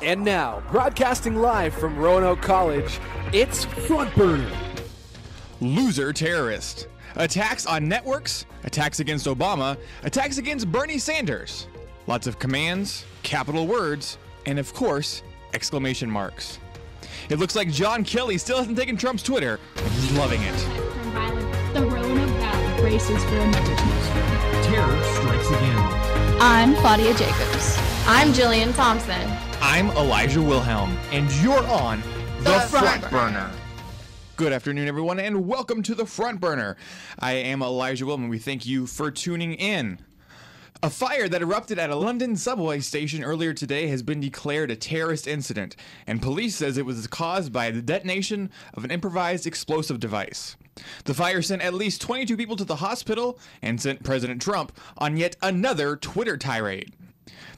And now, broadcasting live from Roanoke College, it's Front Burner. Loser terrorist. Attacks on networks, attacks against Obama, attacks against Bernie Sanders. Lots of commands, capital words, and of course, exclamation marks. It looks like John Kelly still hasn't taken Trump's Twitter. He's loving it. The Roanoke Valley braces for another snowstorm. Terror strikes again. I'm Claudia Jacobs. I'm Jillian Thompson. I'm Elijah Wilhelm, and you're on The Front Burner. Good afternoon, everyone, and welcome to The Front Burner. I am Elijah Wilhelm, and we thank you for tuning in. A fire that erupted at a London subway station earlier today has been declared a terrorist incident, and police says it was caused by the detonation of an improvised explosive device. The fire sent at least 22 people to the hospital and sent President Trump on yet another Twitter tirade.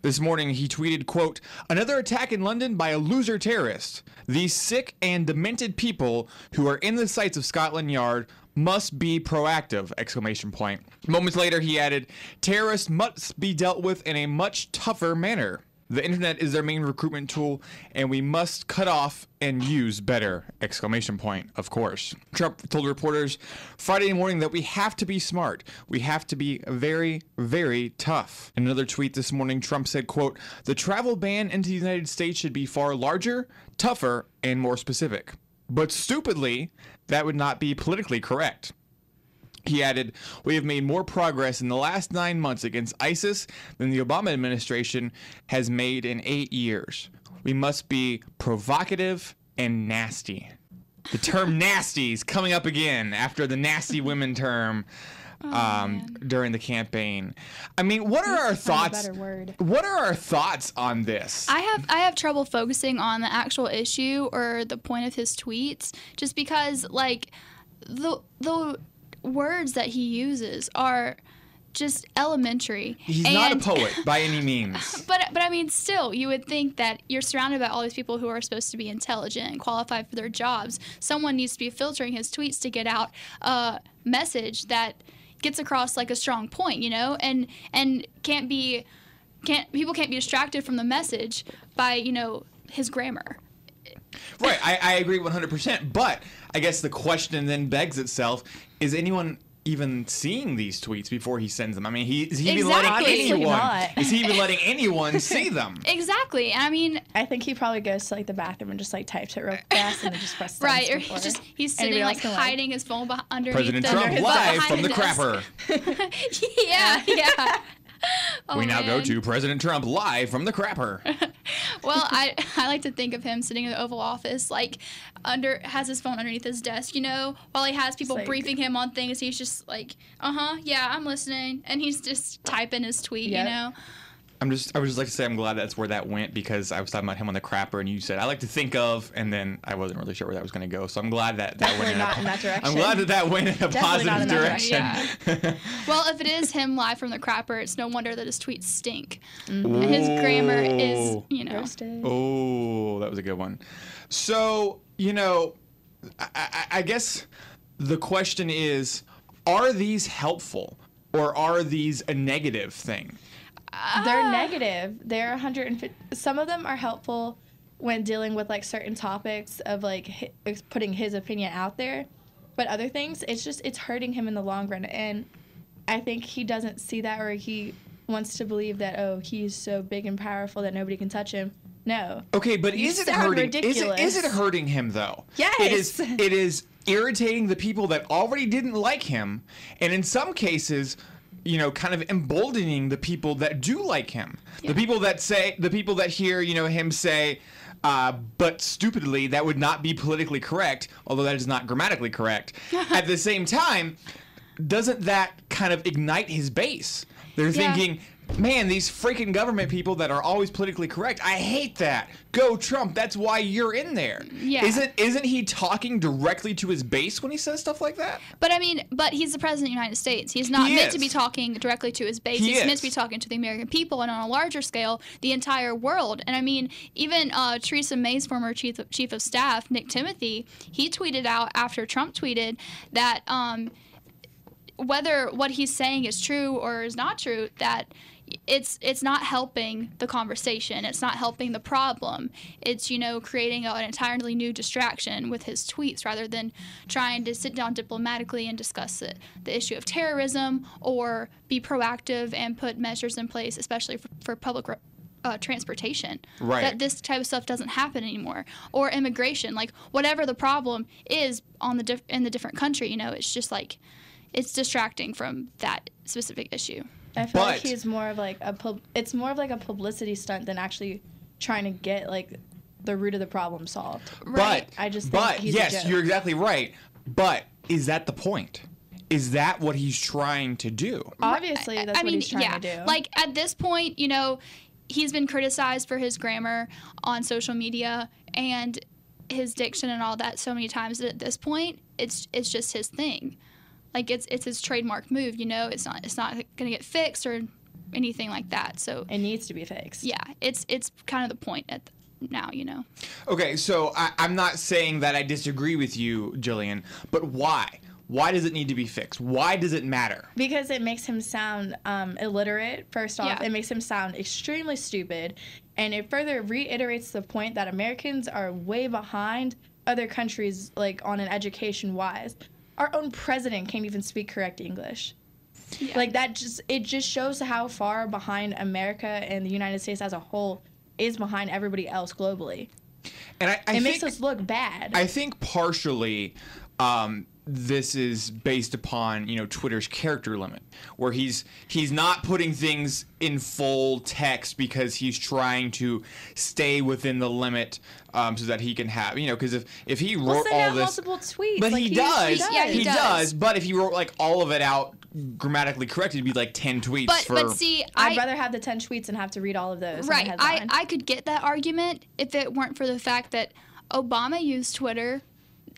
This morning, he tweeted, quote, "Another attack in London by a loser terrorist. These sick and demented people who are in the sights of Scotland Yard must be proactive!" Exclamation point. Moments later, he added, "Terrorists must be dealt with in a much tougher manner. The internet is their main recruitment tool, and we must cut off and use better!" Exclamation point, of course. Trump told reporters Friday morning that we have to be smart. We have to be very, very tough. In another tweet this morning, Trump said, quote, "The travel ban into the United States should be far larger, tougher, and more specific." But stupidly, that would not be politically correct. He added, "We have made more progress in the last 9 months against ISIS than the Obama administration has made in 8 years. We must be provocative and nasty." The term nasty is coming up again after the nasty women term during the campaign. I mean, what are our thoughts? What are our thoughts on this? I have trouble focusing on the actual issue or the point of his tweets, just because like the words that he uses are just elementary. He's not a poet by any means. But I mean, still, you would think that you're surrounded by all these people who are supposed to be intelligent and qualified for their jobs. Someone needs to be filtering his tweets to get out a message that gets across like a strong point, you know, and people can't be distracted from the message by, you know, his grammar. Right, I agree 100%, but I guess the question then begs itself, is anyone even seeing these tweets before he sends them? I mean, is he even letting anyone see them? Exactly. I mean, I think he probably goes to like the bathroom and just like types it real fast and then just presses right, or he's sitting like hiding his phone underneath President Trump live from the crapper. yeah. We now go to President Trump live from the crapper. Well, I like to think of him sitting in the Oval Office, like has his phone underneath his desk, you know, while he has people briefing him on things. He's just like, yeah, I'm listening, and he's just typing his tweet, you know. I would just like to say I'm glad that's where that went, because I was talking about him on the crapper, and you said I like to think of, and then I wasn't really sure where that was going to go. So I'm glad that went in that direction. I'm glad that went in a positive direction. Yeah. Well, if it is him live from the crapper, it's no wonder that his tweets stink. Mm-hmm. And his grammar is, you know. Oh, that was a good one. So, you know, I guess the question is, are these helpful, or are these a negative thing? They're negative. They're 150. Some of them are helpful when dealing with like certain topics of like putting his opinion out there, but other things, it's hurting him in the long run. And I think he doesn't see that, or he wants to believe that he's so big and powerful that nobody can touch him. No. Okay, but is it hurting? Is it hurting him though? Yes. It is irritating the people that already didn't like him, and in some cases, you know, kind of emboldening the people that do like him. Yeah. The people that hear, you know, him say, but stupidly, that would not be politically correct, although that is not grammatically correct. At the same time, doesn't that kind of ignite his base? They're thinking, man, these freaking government people that are always politically correct, I hate that. Go Trump, that's why you're in there. Yeah. Isn't he talking directly to his base when he says stuff like that? But I mean, he's the president of the United States. He's not meant to be talking directly to his base. He's meant to be talking to the American people, and on a larger scale, the entire world. And I mean, even Theresa May's former chief of staff, Nick Timothy, he tweeted out after Trump tweeted that whether what he's saying is true or is not true, that it's not helping the conversation. It's not helping the problem. It's, creating an entirely new distraction with his tweets rather than trying to sit down diplomatically and discuss the issue of terrorism or be proactive and put measures in place, especially for public transportation. Right. That this type of stuff doesn't happen anymore. Or immigration. Like, whatever the problem is in the different country, it's just like, it's distracting from that specific issue. I feel like he's more of like it's more of like a publicity stunt than actually trying to get like the root of the problem solved. Right. I just think he's a joke. You're exactly right. But is that the point? Is that what he's trying to do? Obviously, that's what he's trying to do. Like, at this point, he's been criticized for his grammar on social media and his diction and all that so many times that at this point, it's just his thing. Like, it's his trademark move, it's not going to get fixed or anything like that. So it needs to be fixed. Yeah, it's kind of the point now. Okay, so I'm not saying that I disagree with you, Jillian, but why? Why does it need to be fixed? Why does it matter? Because it makes him sound illiterate, first off. Yeah. It makes him sound extremely stupid. And it further reiterates the point that Americans are way behind other countries, like, on an education-wise. Our own president can't even speak correct English. Yeah. Like, it just shows how far behind America and the United States as a whole is behind everybody else globally. And it makes us look bad. I think partially this is based upon, Twitter's character limit, where he's not putting things in full text because he's trying to stay within the limit so that he can have, because if he wrote all this, multiple tweets, but he does. Yeah, he does. But if he wrote like all of it out grammatically correct, it'd be like 10 tweets. But see, I'd rather have the 10 tweets and have to read all of those. Right. I could get that argument if it weren't for the fact that Obama used Twitter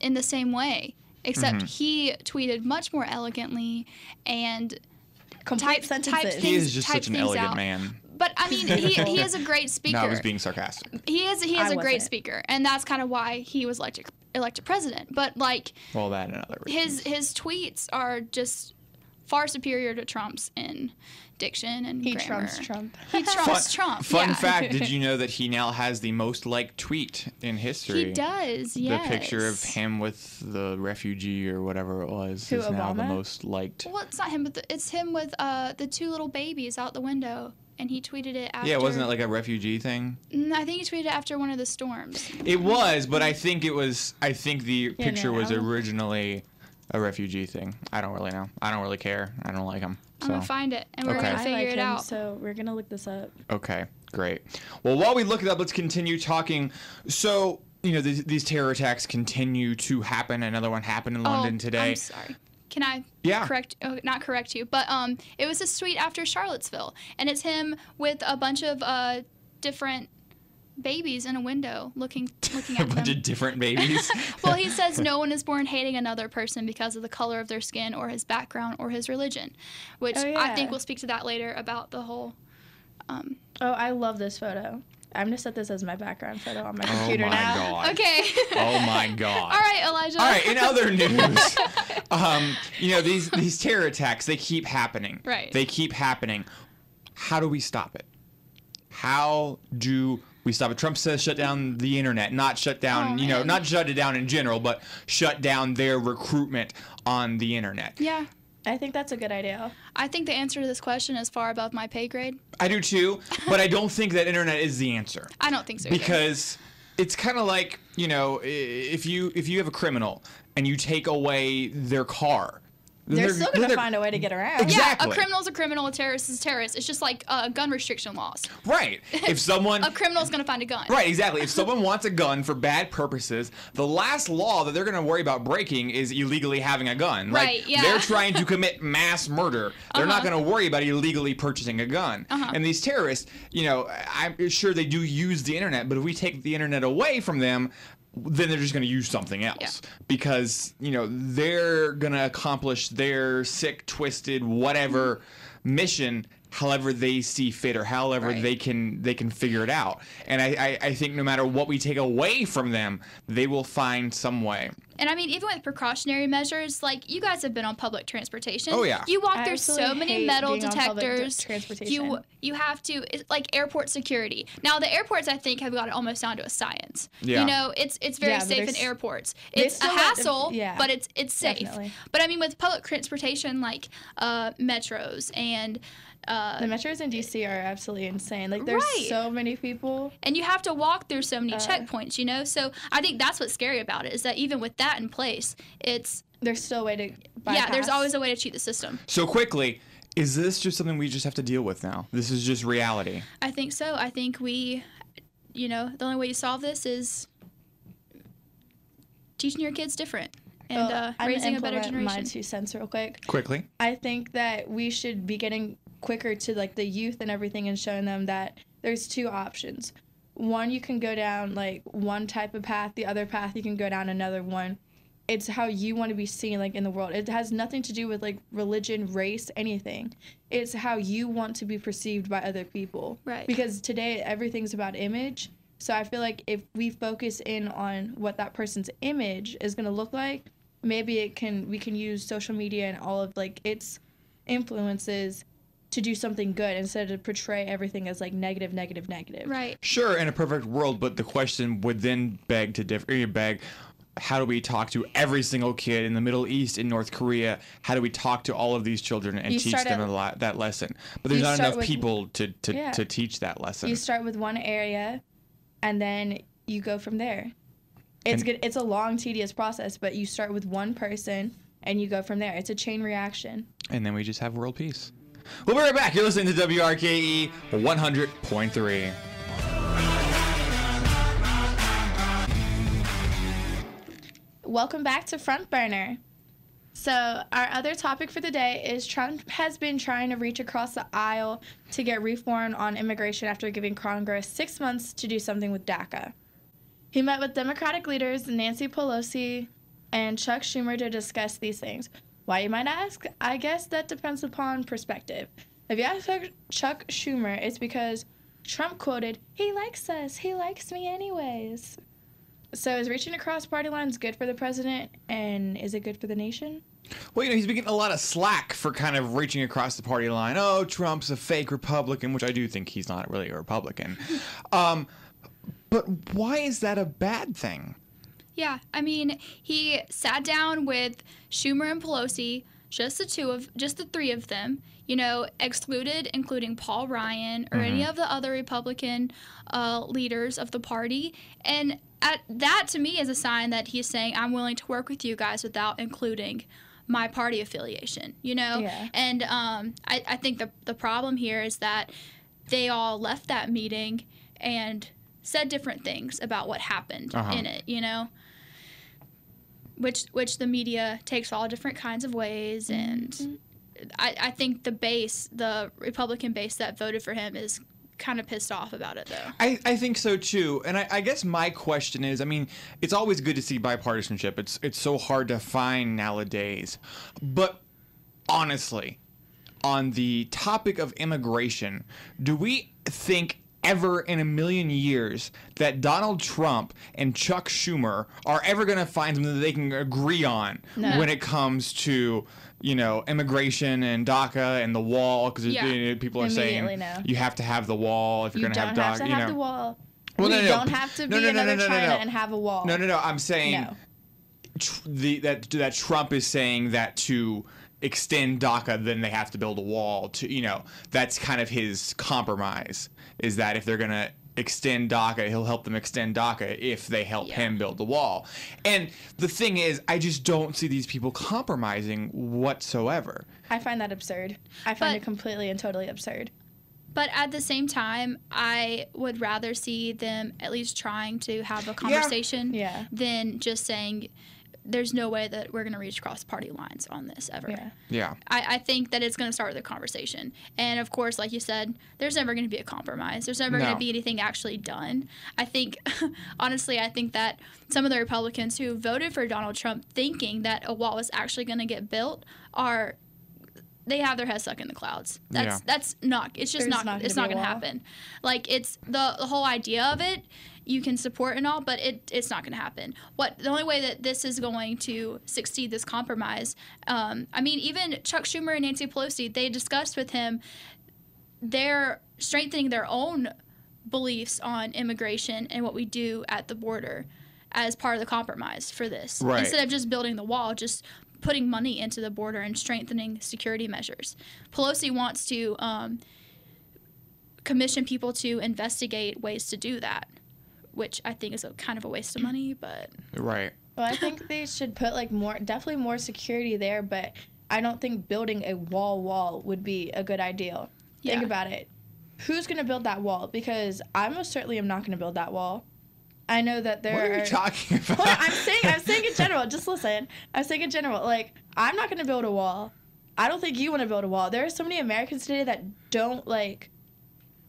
in the same way. Except he tweeted much more elegantly and typed things. He is just such an elegant out. man. But I mean, he is a great speaker. No, I was being sarcastic. He is a great speaker, and that's kind of why he was elected president. But like, well, that and other reasons. His tweets are just far superior to Trump's in diction and grammar. Trumps Trump. He trumps Trump. Fun fact, did you know that he now has the most liked tweet in history? He does, yes. The picture of him with the refugee or whatever it was Who, is now Obama? the most liked. Well, it's not him, but it's him with the two little babies out the window. And he tweeted it after... Yeah, wasn't it like a refugee thing? I think he tweeted it after one of the storms. It was, but I think the picture was originally a refugee thing. I don't really know. I don't really care. I don't like him. So. I'm going to find it, and we're going to figure it out. So we're going to look this up. Okay, great. Well, while we look it up, let's continue talking. So, these terror attacks continue to happen. Another one happened in London today. I'm sorry. Can I not correct you? But it was a tweet after Charlottesville, and it's him with a bunch of different babies in a window looking at them. A bunch of different babies? Well, he says no one is born hating another person because of the color of their skin or his background or his religion, which I think we'll speak to that later about the whole... I love this photo. I'm going to set this as my background photo on my computer now. Oh, my God. Okay. Oh, my God. All right, Elijah. All right, in other news, these terror attacks, they keep happening. Right. They keep happening. How do we stop it? How do we stop it? Trump says shut down the internet, not shut down, not shut it down in general, but shut down their recruitment on the internet. Yeah. I think that's a good idea. I think the answer to this question is far above my pay grade. I do too, but I don't think that internet is the answer. I don't think so either. Because it's kind of like, if you have a criminal and you take away their car, they're still going to find a way to get around. Exactly. Yeah, a criminal's a criminal, a terrorist is a terrorist. It's just like gun restriction laws. Right. If someone... a criminal's going to find a gun. Right, exactly. If someone wants a gun for bad purposes, the last law that they're going to worry about breaking is illegally having a gun. Right, yeah. They're trying to commit mass murder. They're not going to worry about illegally purchasing a gun. And these terrorists, I'm sure they do use the internet, but if we take the internet away from them, then they're just going to use something else because, they're going to accomplish their sick, twisted, whatever mission however they see fit or however they can figure it out. And I think no matter what we take away from them, they will find some way. And I mean, even with precautionary measures, like you guys have been on public transportation. Oh yeah. You walk through so many metal detectors. Transportation. You have to, it's like airport security. Now the airports I think have got it almost down to a science. Yeah. You know, it's very safe in airports. It's a hassle, but it's safe. Definitely. But I mean, with public transportation like metros and the metros in DC are absolutely insane. Like there's so many people, and you have to walk through so many checkpoints, you know. So I think that's what's scary about it, is that even with that in place, there's still a way to bypass. there's always a way to cheat the system. So quickly, is this just something we just have to deal with now? This is just reality. I think so. I think the only way you solve this is teaching your kids different and raising a better generation. My 2 cents real quick. Quickly. I think that we should be getting quicker to like the youth and everything and showing them that there's 2 options. One, you can go down like one type of path. The other path, you can go down another one. It's how you want to be seen like in the world. It has nothing to do with like religion, race, anything. It's how you want to be perceived by other people. Right. Because today everything's about image. So I feel like if we focus in on what that person's image is going to look like, maybe we can use social media and all of like its influences to do something good instead of portray everything as like negative. Right. Sure, in a perfect world, but the question would then beg how do we talk to every single kid in the Middle East, in North Korea? How do we talk to all of these children and teach them that lesson? But there's not enough people to teach that lesson. You start with one area, and then you go from there. It's good. It's a long, tedious process, but you start with one person, and you go from there. It's a chain reaction. And then we just have world peace. We'll be right back. You're listening to WRKE 100.3. Welcome back to Front Burner. So our other topic for the day is Trump has been trying to reach across the aisle to get reform on immigration after giving Congress 6 months to do something with DACA. He met with Democratic leaders Nancy Pelosi and Chuck Schumer to discuss these things. Why, you might ask? I guess that depends upon perspective. If you ask Chuck Schumer, it's because Trump quoted, "He likes us. He likes me anyways." So is reaching across party lines good for the president, and is it good for the nation? Well, he's been getting a lot of slack for kind of reaching across the party line. Oh, Trump's a fake Republican, which I do think he's not really a Republican. But why is that a bad thing? Yeah, I mean, he sat down with Schumer and Pelosi, just the 3 of them, excluded, including Paul Ryan or any of the other Republican leaders of the party. And that, to me, is a sign that he's saying, I'm willing to work with you guys without including my party affiliation, Yeah. And I think the problem here is that they all left that meeting and said different things about what happened in it, which the media takes all different kinds of ways. And I think the Republican base that voted for him is kind of pissed off about it, though. I think so too. And I guess my question is, I mean, it's always good to see bipartisanship. It's so hard to find nowadays. But honestly, on the topic of immigration, do we think ever in a million years that Donald Trump and Chuck Schumer are ever going to find something that they can agree on when it comes to, immigration and DACA and the wall? Because people are saying you have to have the wall if you're going to have DACA. You don't have to have the wall. Well, we don't have to be another China and have a wall. No. I'm saying that Trump is saying that to extend DACA, then they have to build a wall. That's kind of his compromise, is that if they're going to extend DACA, he'll help them extend DACA if they help him build the wall. And the thing is, I just don't see these people compromising whatsoever. I find that absurd. I find it completely and totally absurd. But at the same time, I would rather see them at least trying to have a conversation than just saying, there's no way that we're going to reach across party lines on this ever. Yeah. I think that it's going to start with a conversation. And, of course, like you said, there's never going to be a compromise. There's never going to be anything actually done. I think, honestly, that some of the Republicans who voted for Donald Trump thinking that a wall was actually going to get built are they have their head stuck in the clouds. That's not. It's just not. It's not going to happen. Like it's the whole idea of it. You can support and all, but it's not going to happen. The only way that this is going to succeed, this compromise. I mean, even Chuck Schumer and Nancy Pelosi, they discussed with him. They're strengthening their own beliefs on immigration and what we do at the border as part of the compromise for this. Right. Instead of just building the wall, just putting money into the border and strengthening security measures. Pelosi wants to commission people to investigate ways to do that, which I think is kind of a waste of money, but... Right. Well, I think they should put definitely more security there, but I don't think building a wall would be a good idea. Yeah. Think about it. Who's going to build that wall? Because I most certainly am not going to build that wall. I know that there are... What are you talking about? Hold on, I'm saying in general. Just listen. I'm saying in general. Like, I'm not going to build a wall. I don't think you want to build a wall. There are so many Americans today that don't,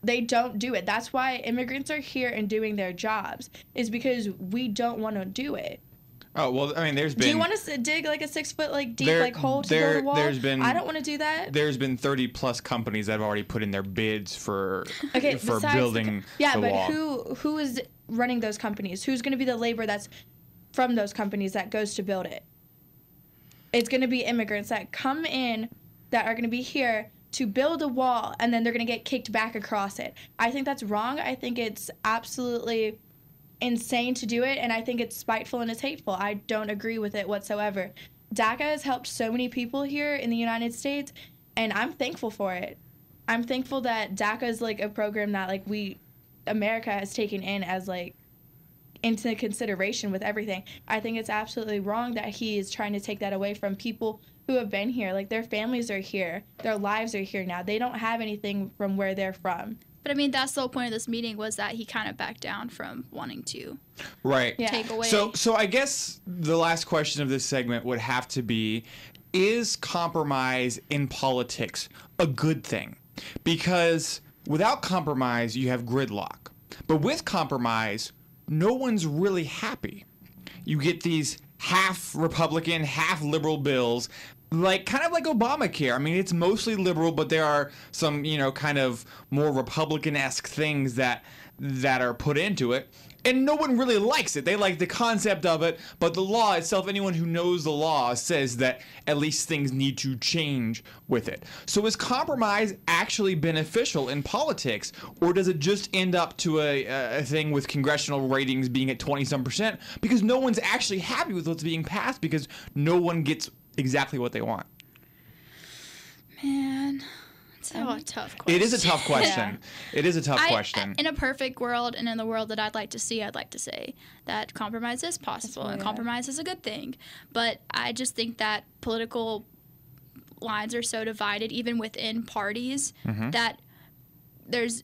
they don't do it. That's why immigrants are here and doing their jobs, is because we don't want to do it. Oh, well, I mean, there's been... Do you want to dig, a 6 foot, deep, hole to build a wall? I don't want to do that. There's been 30-plus companies that have already put in their bids for building the wall. But who is running those companies? Who's going to be the labor that's from those companies that goes to build it? It's going to be immigrants that come in that are going to be here to build a wall, and then they're going to get kicked back across it. I think that's wrong. I think it's absolutely insane to do it, and I think it's spiteful and it's hateful. I don't agree with it whatsoever. DACA has helped so many people here in the United States, and I'm thankful for it. I'm thankful that DACA is a program that America has taken in as into consideration with everything. I think it's absolutely wrong that he is trying to take that away from people who have been here. Their families are here. Their lives are here now. They don't have anything from where they're from. But I mean, that's the whole point of this meeting, was that he kind of backed down from wanting to take away. So I guess the last question of this segment would have to be, is compromise in politics a good thing? Because without compromise, you have gridlock. But with compromise, no one's really happy. You get these half Republican, half liberal bills, kind of like Obamacare. I mean, it's mostly liberal, but there are some, kind of more Republican-esque things that are put into it. And no one really likes it. They like the concept of it, but the law itself, anyone who knows the law says that at least things need to change with it. So is compromise actually beneficial in politics, or does it just end up to a thing with congressional ratings being at 20-some%? Because no one's actually happy with what's being passed because no one gets exactly what they want. Man, it's a tough question. It is a tough question. Yeah. It is a tough question. In a perfect world, and in the world that I'd like to see, I'd like to say that compromise is possible, and compromise is a good thing. But I just think that political lines are so divided, even within parties, that there's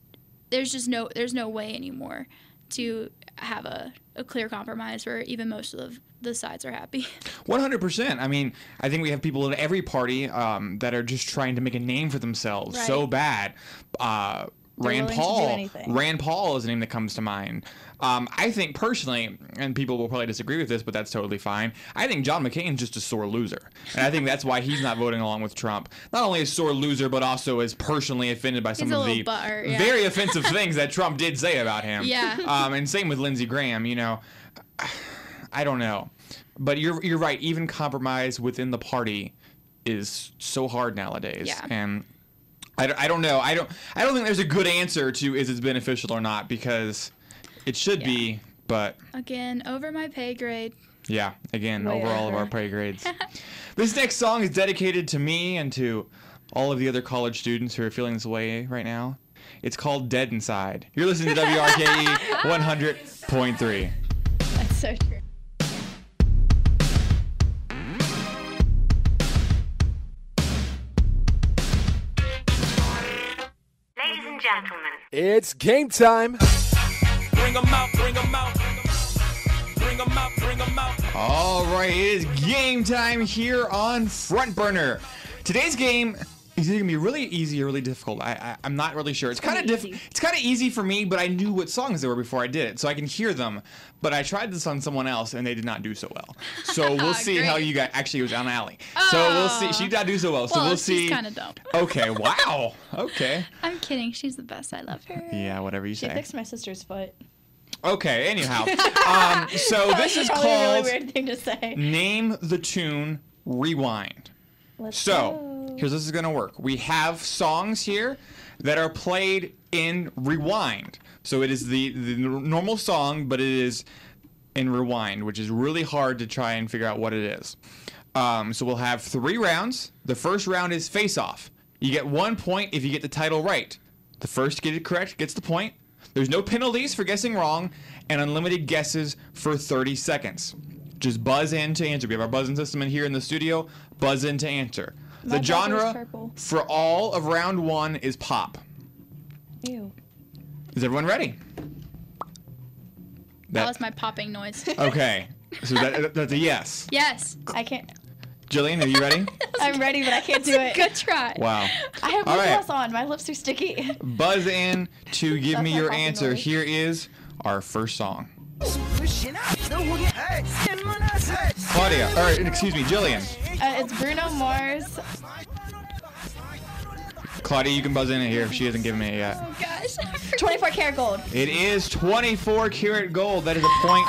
no way anymore to have a clear compromise where even most of the sides are happy. 100%. I mean, I think we have people in every party that are just trying to make a name for themselves so bad. Rand Paul is a name that comes to mind. I think personally, and people will probably disagree with this, but that's totally fine, I think John McCain's just a sore loser. And I think that's why he's not voting along with Trump. Not only a sore loser, but also is personally offended by some of the very offensive things that Trump did say about him. Yeah. And same with Lindsey Graham, I don't know. But you're right. Even compromise within the party is so hard nowadays. Yeah. And I don't know. I don't think there's a good answer to is it beneficial or not, because it should be, but again, over my pay grade. Yeah, again, over all of our pay grades. This next song is dedicated to me and to all of the other college students who are feeling this way right now. It's called Dead Inside. You're listening to WRKE 100.3. That's so true. Ladies and gentlemen, it's game time. Bring 'em out, bring 'em out. Bring 'em out, bring 'em out. All right, it is game time here on Front Burner. Today's game Is it gonna be really easy or really difficult? I'm not really sure. It's kind of It's kind of easy for me, but I knew what songs they were before I did it, so I can hear them. But I tried this on someone else, and they did not do so well. So we'll see how you guys. Actually, it was on Allie. So we'll see. She did not do so well. So we'll see. She's kind of dumb. Okay. Wow. Okay. I'm kidding. She's the best. I love her. Yeah. Whatever you say. She fixed my sister's foot. Okay. Anyhow. So this is called. A really weird thing to say. Name the tune. Rewind. Let's go. Here's this is gonna work. We have songs here that are played in rewind. So it is the normal song, but it is in rewind, which is really hard to try and figure out what it is. So we'll have 3 rounds. The first round is face off. You get 1 point if you get the title right. The first to get it correct gets the point. There's no penalties for guessing wrong, and unlimited guesses for 30 seconds. Just buzz in to answer. We have our buzzing system in here in the studio. Buzz in to answer. The genre for all of round 1 is pop. Ew. Is everyone ready? That was my popping noise. Okay. So that's a yes. Yes. I can't. Jillian, are you ready? I'm ready, but I can't do it. Good try. Wow. I have lip gloss on. My lips are sticky. Buzz in to give me my your popping answer. noise. Here is our first song. Claudia, or excuse me, Jillian. It's Bruno Mars. Claudia, you can buzz in here if she hasn't given me it yet. Oh gosh. 24 karat gold. It is 24 karat gold. That is a point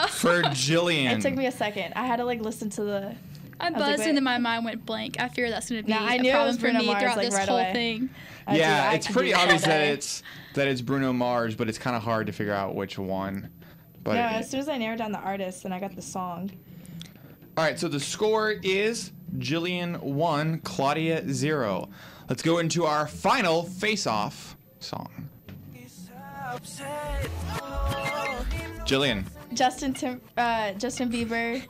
for Jillian. It took me a second. I had to listen to the. I buzzed and then my mind went blank. I fear that's going to be I a knew it problem was for Bruno me Mars, throughout this right whole away. thing. Yeah, it's pretty obvious all day. that it's Bruno Mars, but it's kind of hard to figure out which one. But No, as soon as I narrowed down the artist, then I got the song. all right, so the score is Jillian 1, Claudia 0. Let's go into our final face-off song. Jillian. Justin Bieber.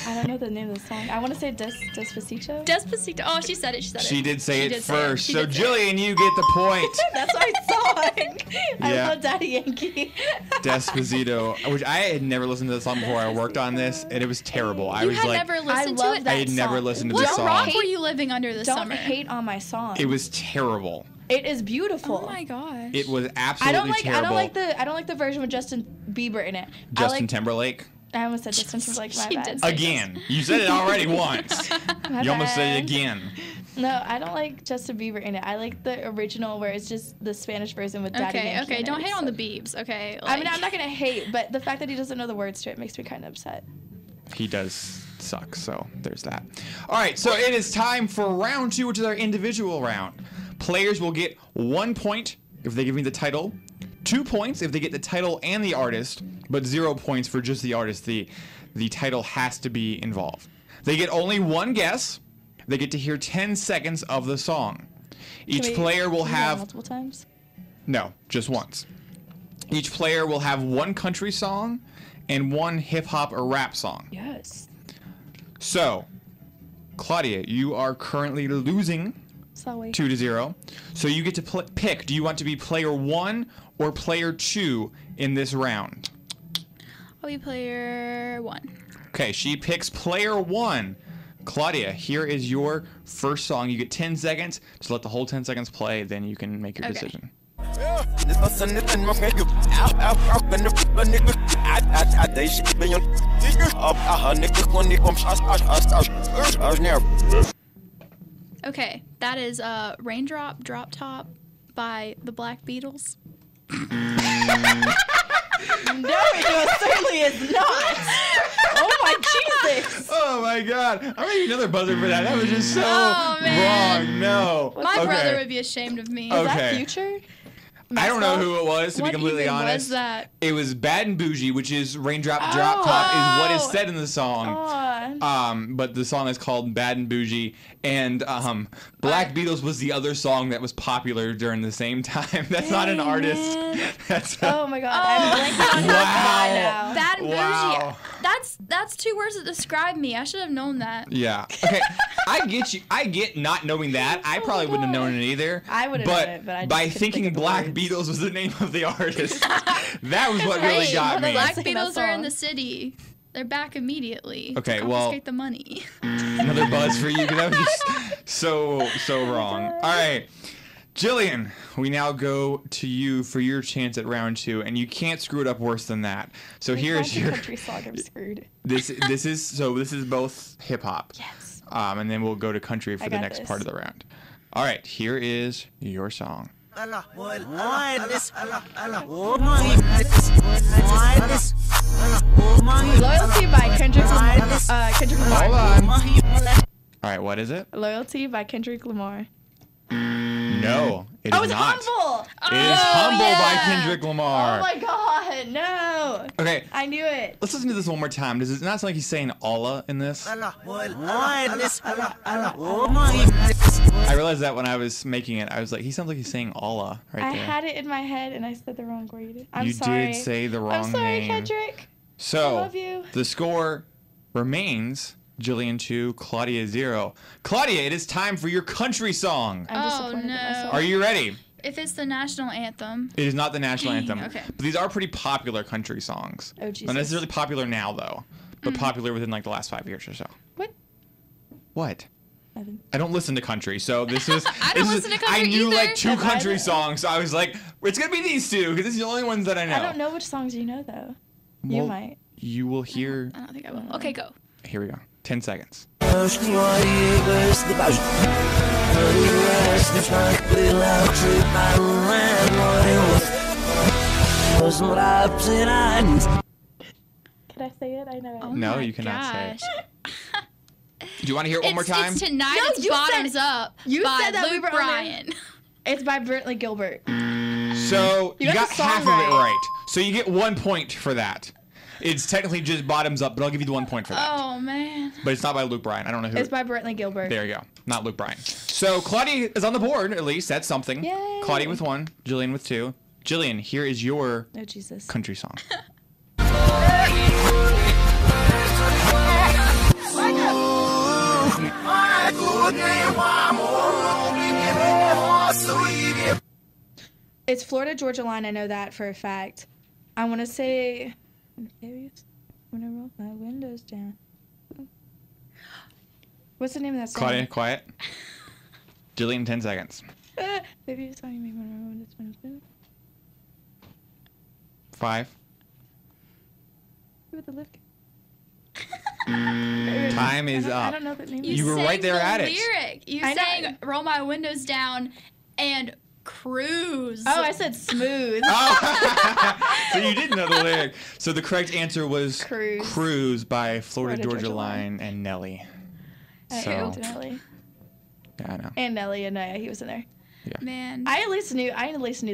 I don't know the name of the song. I want to say Despacito. Despacito. Oh, she said it. She did say it first. She So did say it. Jillian, you get the point. That's my song. I Yeah. love Daddy Yankee. Despacito, which I had never listened to the song before I worked on this, and it was terrible. I You was had like, never listened I to love it? that I had never song. listened to What the song. rock were you living under this Don't summer? hate on my song. It was terrible. It is beautiful. Oh my gosh. It was I absolutely terrible. I don't like the version with Justin Bieber in it. Justin Timberlake. I almost said Justin Timberlake. My She bad. did say Again. You said it already once. My You almost said it bad. again. No, I don't like Justin Bieber in it. I like the original where it's just the Spanish version with Daddy Yankee. Okay, in don't it, hate on the so- Biebs, okay? I mean, Like- I'm not gonna hate, but the fact that he doesn't know the words to it makes me kind of upset. He does suck, so there's that. All right, so it is time for round 2, which is our individual round. Players will get 1 point if they give me the title, 2 points if they get the title and the artist, but 0 points for just the artist. The title has to be involved. They get only 1 guess. They get to hear 10 seconds of the song. Each player will Can we do that have... multiple times. No, just once. Each player will have 1 country song and 1 hip-hop or rap song. Yes. So, Claudia, you are currently losing Sorry. 2-0. So you get to pick. Do you want to be player 1 or player 2 in this round? I'll be player 1. Okay, she picks player 1. Claudia, here is your first song. You get 10 seconds. Just let the whole 10 seconds play, then you can make your Okay. decision. Okay, that is Raindrop Drop Top by the Black Beatles. No, it certainly is not. Oh my Jesus. Oh my god. I'm gonna need another buzzer for that. That was just so Oh, man. wrong. No. My Okay. brother would be ashamed of me. Okay. Is that Future? I don't know who it was, to What be completely even honest. was that? It was Bad and Bougie, which is Raindrop Drop Top is what is said in the song. Aw. But the song is called Bad and Bougie, and Black Beatles was the other song that was popular during the same time. That's not an artist. That's Oh my God. I'm blanking on his Wow. mind now. Bad and Wow. bougie. That's 2 words that describe me. I should have known that. Yeah. Okay. I get you. I get not knowing that. I probably wouldn't have known it either. I would have known it, but I just by couldn't thinking think of the Black words. Beatles was the name of the artist, that was what really Hey, got the me. Black Sing that Beatles are in song. the city. They're back immediately. Okay, Confiscate the money. Another buzz for you. That was just so wrong. All right. Jillian, we now go to you for your chance at round 2, and you can't screw it up worse than that. So here's your country song. I'm screwed. This is both hip hop. Yes. And then we'll go to country for the next part of the round. All right, here is your song. Loyalty by Kendrick Lamar. Hold on. All right, what is it? Loyalty by Kendrick Lamar. No, it is It's not. Humble. It is Humble by Kendrick Lamar. Oh my God, no. Okay. I knew it. Let's listen to this one more time. Does it not sound like he's saying Allah in this? I realized that when I was making it, I was like, he sounds like he's saying Allah right I there. had it in my head and I said the wrong word. I'm You sorry. did say the wrong I'm sorry, name. Kendrick. So, I love you. the score remains Jillian 2, Claudia 0. Claudia, it is time for your country song. I'm Oh, disappointed in no. myself. Are you ready? If it's the national anthem. It is not the national Dang, anthem. okay. But these are pretty popular country songs. Oh, Jesus. Not necessarily popular now, though, but popular within like the last 5 years or so. What? What? Nothing. I don't listen to country, so this is. I don't listen to country I knew either. like 2 Have I country been? songs, so I was like, it's gonna be these 2 because these are the only ones that I know. I don't know which songs you know, though. You Well, might. You will hear. I don't think I will. Okay, go. Here we go. 10 seconds. Can I say it? I know it. Oh No, my you cannot say it. gosh. Do you want to hear it one more time? It's Tonight No, It's you Bottoms said- Up you by said that we Luke were on there. Bryan. It's by Bentley Gilbert. So you got got the song half of it right. right. So you get 1 point for that. It's technically just Bottoms Up, but I'll give you the 1 point for that. Oh, man. But it's not by Luke Bryan. I don't know who. It's by Bentley Gilbert. There you go. Not Luke Bryan. So Claudia is on the board, at least. That's something. Yay. Claudia with 1, Jillian with 2. Jillian, here is your Oh, Jesus. country song. It's Florida Georgia Line. I know that for a fact. I want to say. When I roll my windows down. What's the name of that song? Claudia, quiet. Jillian, 10 seconds. Baby, it's on me when I roll my windows down. 5. With the lift. Time is I up. don't know the name. You were sang right there the at it. lyric. You I know. sang Roll My Windows Down and Cruise. Oh, I said smooth. So you did know the lyric. So the correct answer was Cruise. by Florida Georgia Line and Nelly. So Nelly. yeah, I know. And Nelly and he was in there. Man. I at least knew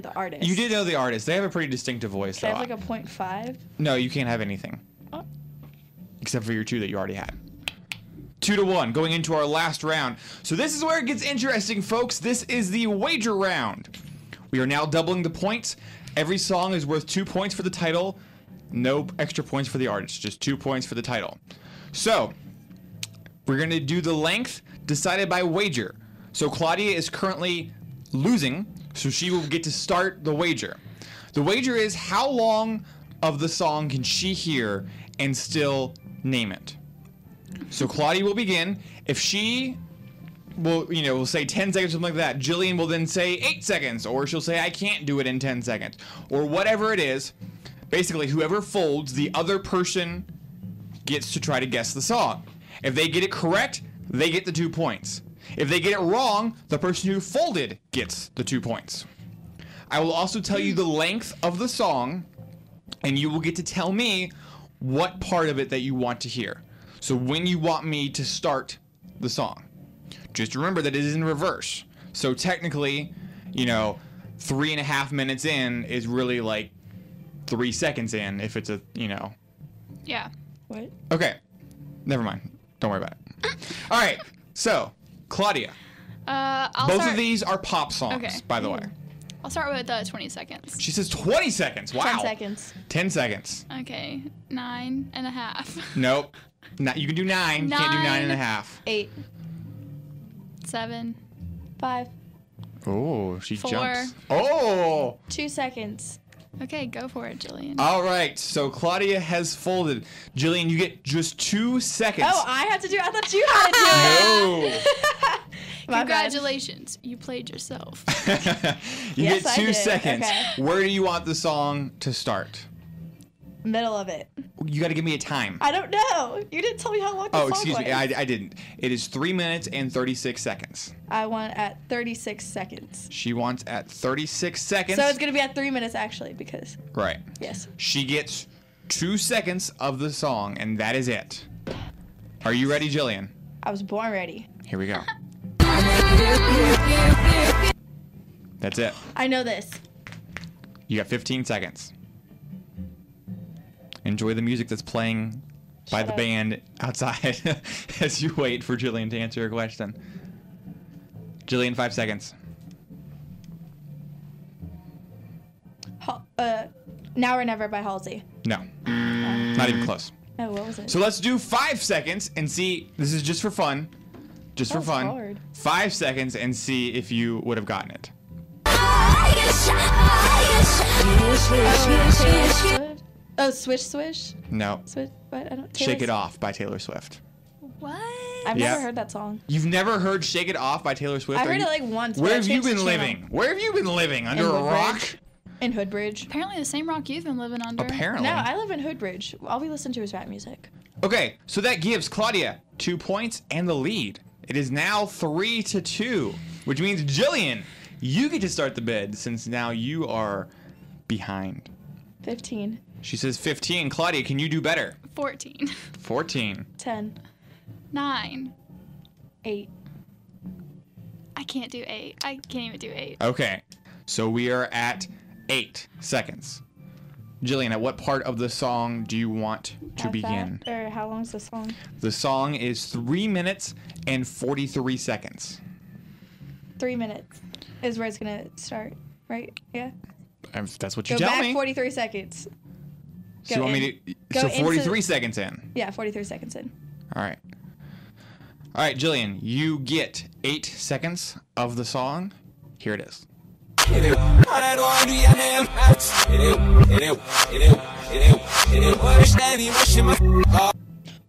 the artist. You did know the artist. They have a pretty distinctive voice. Can I though. have like a 0.5? No, you can't have anything. Oh. Except for your 2 that you already had. 2-1, going into our last round. So this is where it gets interesting, folks. This is the wager round. We are now doubling the points. Every song is worth 2 points for the title. No extra points for the artist, just 2 points for the title. So, we're going to do the length decided by wager. So Claudia is currently losing, so she will get to start the wager. The wager is how long of the song can she hear and still name it. So Claudia will begin. If she will say 10 seconds, something like that, Jillian will then say 8 seconds, or she'll say I can't do it in 10 seconds, or whatever it is. Basically, whoever folds, the other person gets to try to guess the song. If they get it correct, they get the 2 points. If they get it wrong, the person who folded gets the 2 points. I will also tell you the length of the song, and you will get to tell me what part of it that you want to hear. So when you want me to start the song. Just remember that it is in reverse. So technically, 3.5 minutes in is really like 3 seconds in if it's Yeah. What? Okay. Never mind. Don't worry about it. All right. So, Claudia. I'll Both start, of these are pop songs, Okay. by the way. I'll start with 20 seconds. She says 20 seconds. Wow. 10 seconds. 10 seconds. Okay. 9.5. Nope. You can do 9. You can't do 9.5. 8. 7. 5. Oh, she 4. jumps. Oh! 2 seconds. Okay, go for it, Jillian. All right, so Claudia has folded. Jillian, you get just 2 seconds. Oh, I have to do it. I thought you had to do it. No. Congratulations, you played yourself. You Yes, get I 2 did. seconds. Okay. Where do you want the song to start? Middle of it. You got to give me a time. I don't know. You didn't tell me how long the song excuse was. me. I didn't. It is 3 minutes and 36 seconds. I want at 36 seconds. She wants at 36 seconds. So it's going to be at 3 minutes, actually, because, Right. yes. She gets 2 seconds of the song, and that is it. Are you ready, Jillian? I was born ready. Here we go. That's it. I know this. You got 15 seconds. Enjoy the music that's playing by Shut the up. band outside as you wait for Jillian to answer your question. Jillian, 5 seconds. Now or Never by Halsey. No. Not even close. Oh, what was it? So let's do 5 seconds and see. This is just for fun. Just for That was fun. hard. 5 seconds and see if you would have gotten it. Oh, Swish Swish? No. Swish, what? I don't Shake It Off by Taylor Swift. What? I've Yeah. never heard that song. You've never heard Shake It Off by Taylor Swift? I Are heard you- it like once. Where but I have you changed the been channel. living? Where have you been living? Under a Woodbridge. rock? In Hoodbridge. Apparently the same rock you've been living under. Apparently. No, I live in Hoodbridge. All we listen to is rap music. Okay, so that gives Claudia 2 points and the lead. It is now 3-2, which means Jillian, you get to start the bid since now you are behind. 15. She says 15. Claudia, can you do better? 14. 14. 10. 9. 8. I can't do 8. I can't even do 8. Okay, so we are at 8 seconds. Jillian, at what part of the song do you want to How begin? fast- Or how long's the song? The song is 3 minutes and 43 seconds. 3 minutes is where it's going to start, right? Yeah. If that's what you Go tell back me. 43 seconds. So you go want me in. to? Go So into- 43 seconds in. Yeah, 43 seconds in. All right. All right, Jillian, you get 8 seconds of the song. Here it is.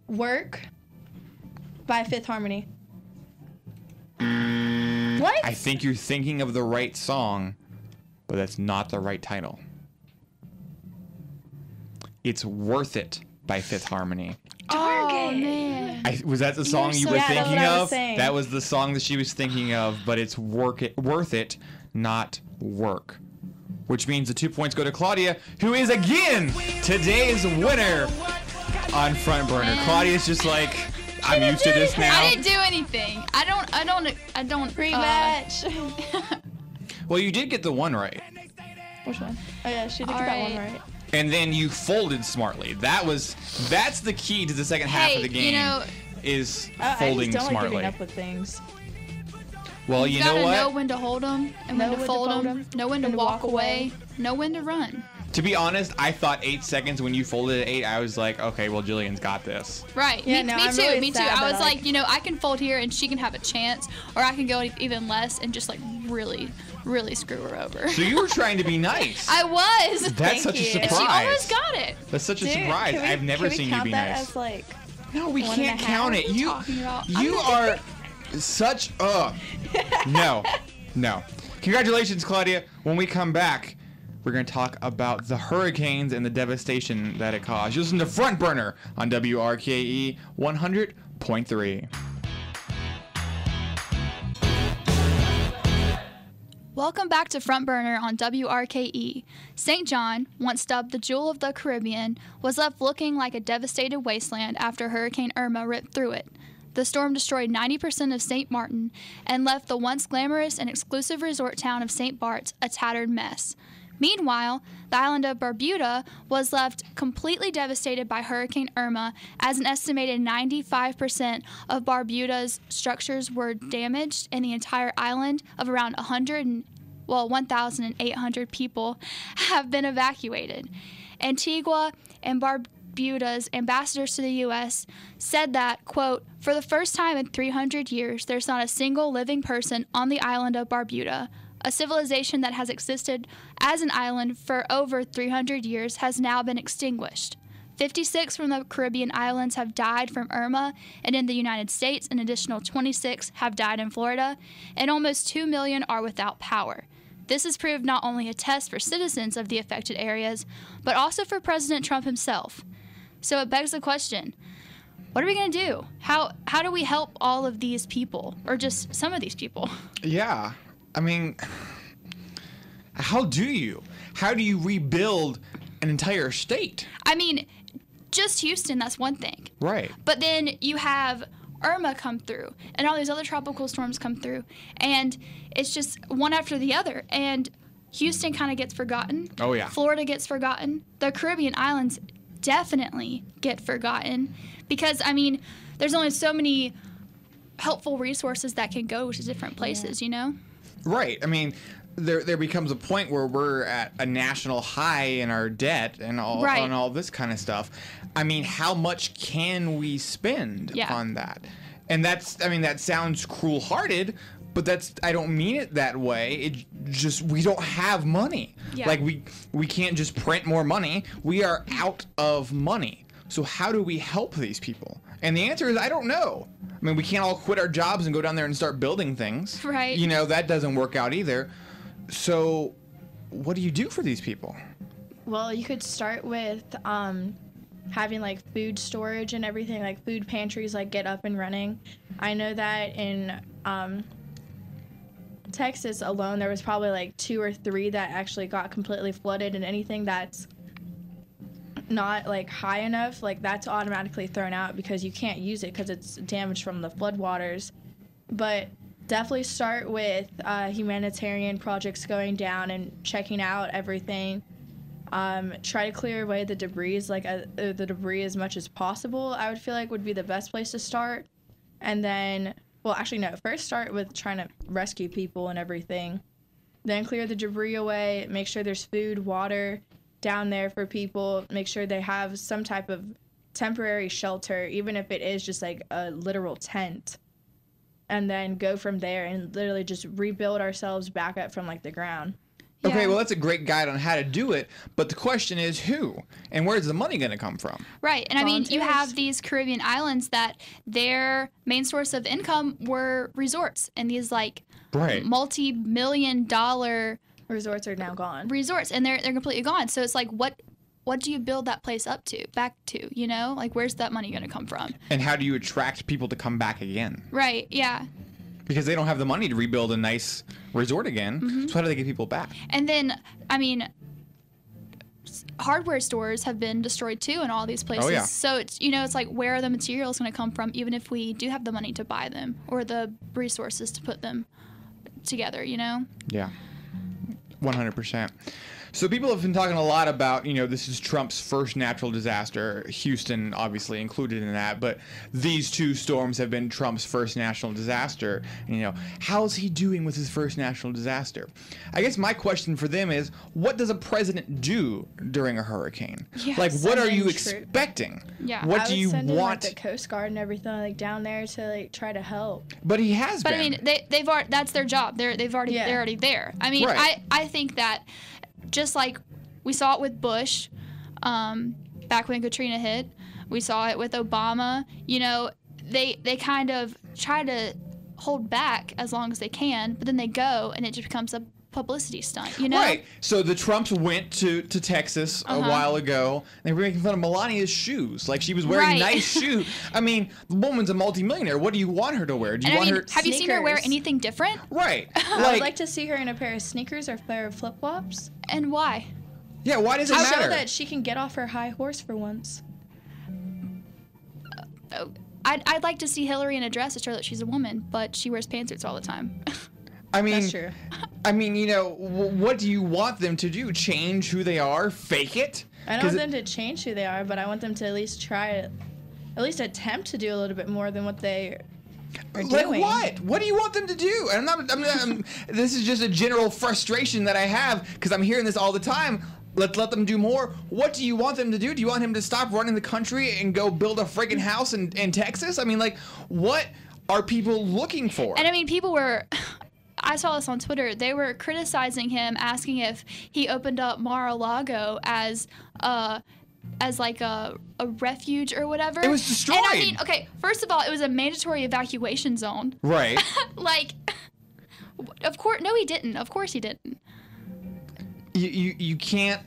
Work by Fifth Harmony. Mm, What? I think you're thinking of the right song, but that's not the right title. It's Worth It by Fifth Harmony. Oh, man. Was that the song you so were Yeah, that's thinking what I was of? saying. That was the song that she was thinking of, but it's Worth It, not Work. Which means the 2 points go to Claudia, who is again today's winner on Front Burner. Claudia's just like, I'm used to this now. I didn't do anything. I don't. Rematch. Well, you did get the one right. Which one? Oh, yeah, she did All get that one right. right. And then you folded smartly. That's the key to the second half of the game. you know, is I folding just don't like smartly. giving up with things. Well, you gotta know what? know when to hold them and when Know to when to fold fold them. 'em, Know when to walk away. Know when to run. To be honest, I thought 8 seconds when you folded at 8. I was like, okay, well, Jillian's got this. Right. Yeah, me no, I'm too. really Me too. sad I that was I- like, I can fold here and she can have a chance, or I can go even less and just like really, really screw her over. So you were trying to be nice. I was. That's Thank such a you. And surprise. she almost got it. That's such a Dude, surprise. can we- I've never can we seen you count be that nice. As like, No, we 1.5? can't count it. What are you You talking about? you are such no. Congratulations, Claudia. When we come back, we're going to talk about the hurricanes and the devastation that it caused. You listen to Front Burner on WRKE 100.3. Welcome back to Front Burner on WRKE. St. John, once dubbed the Jewel of the Caribbean, was left looking like a devastated wasteland after Hurricane Irma ripped through it. The storm destroyed 90% of St. Martin and left the once glamorous and exclusive resort town of St. Bart's a tattered mess. Meanwhile, the island of Barbuda was left completely devastated by Hurricane Irma, as an estimated 95% of Barbuda's structures were damaged, and the entire island of around 1,800 people have been evacuated. Antigua and Barbuda's ambassadors to the U.S. said that, quote, "For the first time in 300 years, there's not a single living person on the island of Barbuda," A civilization that has existed as an island for over 300 years has now been extinguished. 56 from the Caribbean islands have died from Irma, and in the United States, an additional 26 have died in Florida, and almost 2 million are without power. This has proved not only a test for citizens of the affected areas, but also for President Trump himself. So it begs the question, what are we going to do? How do we help all of these people, or just some of these people? Yeah. I mean, how do you rebuild an entire state? I mean, just Houston, that's one thing. Right. But then you have Irma come through, and all these other tropical storms come through, and it's just one after the other. And Houston kind of gets forgotten. Oh, yeah. Florida gets forgotten. The Caribbean islands definitely get forgotten because, I mean, there's only so many helpful resources that can go to different places, you know? Right. I mean, there becomes a point where we're at a national high in our debt and all this kind of stuff. I mean, how much can we spend on that? And that sounds cruel-hearted, but I don't mean it that way. It just, we don't have money. Yeah. Like, we can't just print more money. We are out of money. So how do we help these people? And the answer is, I don't know. I mean, we can't all quit our jobs and go down there and start building things. Right. You know, that doesn't work out either. So what do you do for these people? Well, you could start with having like food storage and everything, like food pantries, like get up and running. I know that in Texas alone, there was probably like 2 or 3 that actually got completely flooded, and anything that's not like high enough, like that's automatically thrown out because you can't use it because it's damaged from the floodwaters. But definitely start with humanitarian projects going down and checking out everything. Try to clear away the debris, the debris as much as possible. I would feel like would be the best place to start. And then, well, actually no, first start with trying to rescue people and everything. Then clear the debris away, make sure there's food, water down there for people, make sure they have some type of temporary shelter, even if it is just like a literal tent. And then go from there and literally just rebuild ourselves back up from like the ground. Okay, Yeah. well, that's a great guide on how to do it, but the question is who? And where's the money going to come from? Right. And I mean, you Volunteers. have these Caribbean islands that their main source of income were resorts, and these like Right. multi-million-dollar Resorts are now gone. resorts, and they're completely gone. So it's like, what do you build that place back to, you know? Like, where's that money going to come from? And how do you attract people to come back again? Right, yeah. Because they don't have the money to rebuild a nice resort again. Mm-hmm. So how do they get people back? And then, I mean, hardware stores have been destroyed too in all these places. Oh, yeah. So it's, you know, it's like, where are the materials going to come from, even if we do have the money to buy them or the resources to put them together, you know? Yeah. 100%. So people have been talking a lot about, you know, this is Trump's first natural disaster, Houston obviously included in that, but these 2 storms have been Trump's first national disaster. And, you know, how's he doing with his first national disaster? I guess my question for them is, what does a president do during a hurricane? Yeah, like, what send are in you troops. expecting? Yeah. What I do would you send in, want? like, the Coast Guard and everything like down there to like try to help. But he has But been. I mean, they've already, that's their job. They're already there. I mean, Right. I think that just like we saw it with Bush, back when Katrina hit, we saw it with Obama. You know, they kind of try to hold back as long as they can, but then they go and it just becomes a publicity stunt. You know, Right. So the Trumps went to Texas a while ago. And they were making fun of Melania's shoes. Like, she was wearing Right. nice shoes. I mean, the woman's a multimillionaire. What do you want her to wear? Do you and I want mean, her? have you seen her wear Sneakers. anything different? Right. I would like to see her in a pair of sneakers or a pair of flip-flops. And why? yeah. Why does it To matter? show that she can get off her high horse for once. Oh, I'd like to see Hillary in a dress to show that she's a woman, but she wears pantsuits all the time. I mean, That's true. I mean, you know, what do you want them to do? Change who they are? Fake it? I don't 'Cause want them to change who they are, but I want them to at least attempt to do a little bit more than what they are Like doing. what? What do you want them to do? And this is just a general frustration that I have because I'm hearing this all the time. Let's let them do more. What do you want them to do? Do you want him to stop running the country and go build a friggin' house in Texas? I mean, like, what are people looking for? And I mean, people were I saw this on Twitter. They were criticizing him, asking if he opened up Mar-a-Lago as like a refuge or whatever. It was destroyed. And I mean, okay, first of all, it was a mandatory evacuation zone. Right. Like, of course, no, he didn't. Of course he didn't. You can't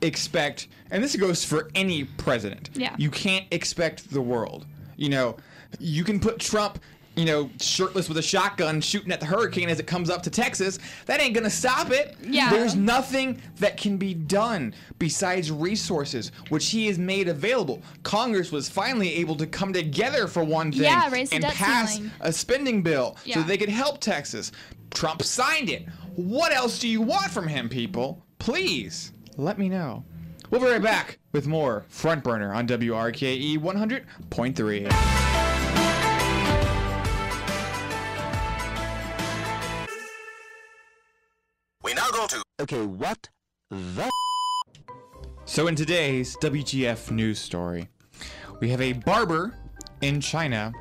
expect, and this goes for any president. Yeah. You can't expect the world. You know, you can put Trump, shirtless with a shotgun shooting at the hurricane as it comes up to Texas. That ain't gonna stop it. Yeah. There's nothing that can be done besides resources, which he has made available. Congress was finally able to come together for one thing raise the and debt pass ceiling. a spending bill so Yeah. they could help Texas. Trump signed it. What else do you want from him, people? Please, let me know. We'll be right back with more Front Burner on WRKE 100.3. We now go to... Okay, what the... So in today's WGF news story, we have a barber in China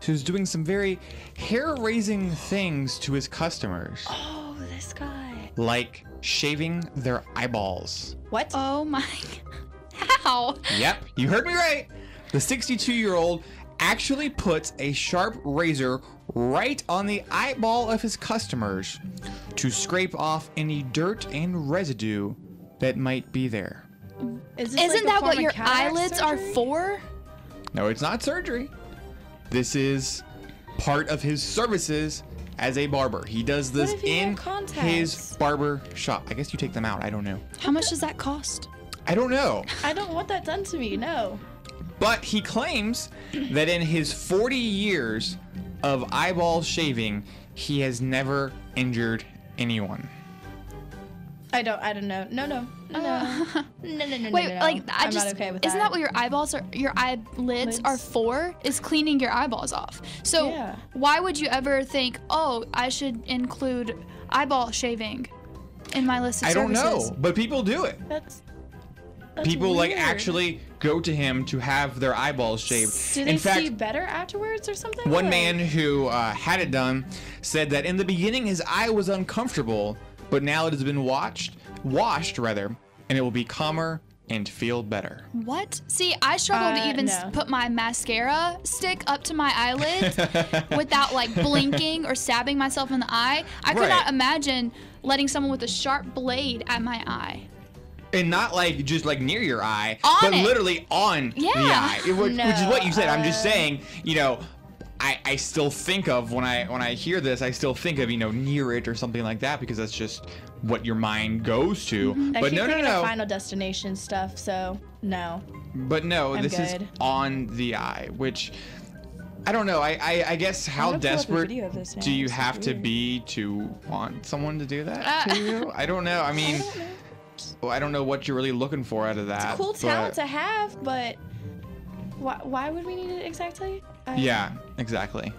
who's doing some very hair-raising things to his customers. Oh, this guy. Like shaving their eyeballs. What? Oh my. How? Yep, you heard me right. The 62-year-old actually puts a sharp razor right on the eyeball of his customers to scrape off any dirt and residue that might be there. Is this Isn't like a that form what of your cataract eyelids are surgery? for? No, it's not surgery. This is part of his services as a barber. He does this What if you in have contacts? his barber shop. I guess you take them out. I don't know. How much does that cost? I don't know. I don't want that done to me, no. But he claims that in his 40 years of eyeball shaving, he has never injured anyone. I don't know. No. Wait, no. like I'm not okay with that. Isn't that what your eyelids Lids? are for? Is cleaning your eyeballs off. So Yeah. why would you ever think, oh, I should include eyeball shaving in my list of I don't services? know, but people do it. That's People like weird. actually go to him to have their eyeballs shaved. Do they In fact, see better afterwards or something? one Like- man who had it done said that in the beginning his eye was uncomfortable, but now it has been washed, and it will be calmer and feel better. What? See, I struggle to even no. put my mascara stick up to my eyelids without like blinking or stabbing myself in the eye. I could Right. not imagine letting someone with a sharp blade at my eye. And not like just like near your eye, On but it. literally on the Yeah. eye. Which is what you said. I'm just No, saying, I still think of when I hear this, I still think of near it or something like that because that's just what your mind goes to. I But keep no, thinking of no. Final Destination stuff, so no. But no, I'm this is good. on the eye, which I don't know. I guess how gonna pull up a desperate video of this now. do you This is have to weird. be to want someone to do that to you? I don't know. I mean, I don't know what you're really looking for out of that. Cool but- talent to have, but why would we need it exactly? Yeah, exactly.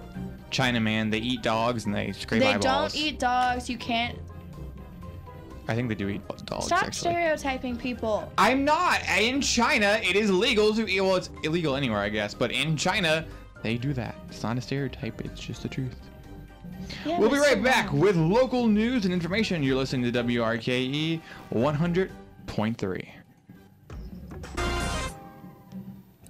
Chinaman, they eat dogs and they scrape They eyeballs. don't eat dogs. You can't. I think they do eat dogs, Stop actually. stereotyping people. I'm not. In China, it is illegal to eat. Well, it's illegal anywhere, I guess. But in China, they do that. It's not a stereotype. It's just the truth. Yeah, We'll be that's so right back wrong. with local news and information. You're listening to WRKE 100.3.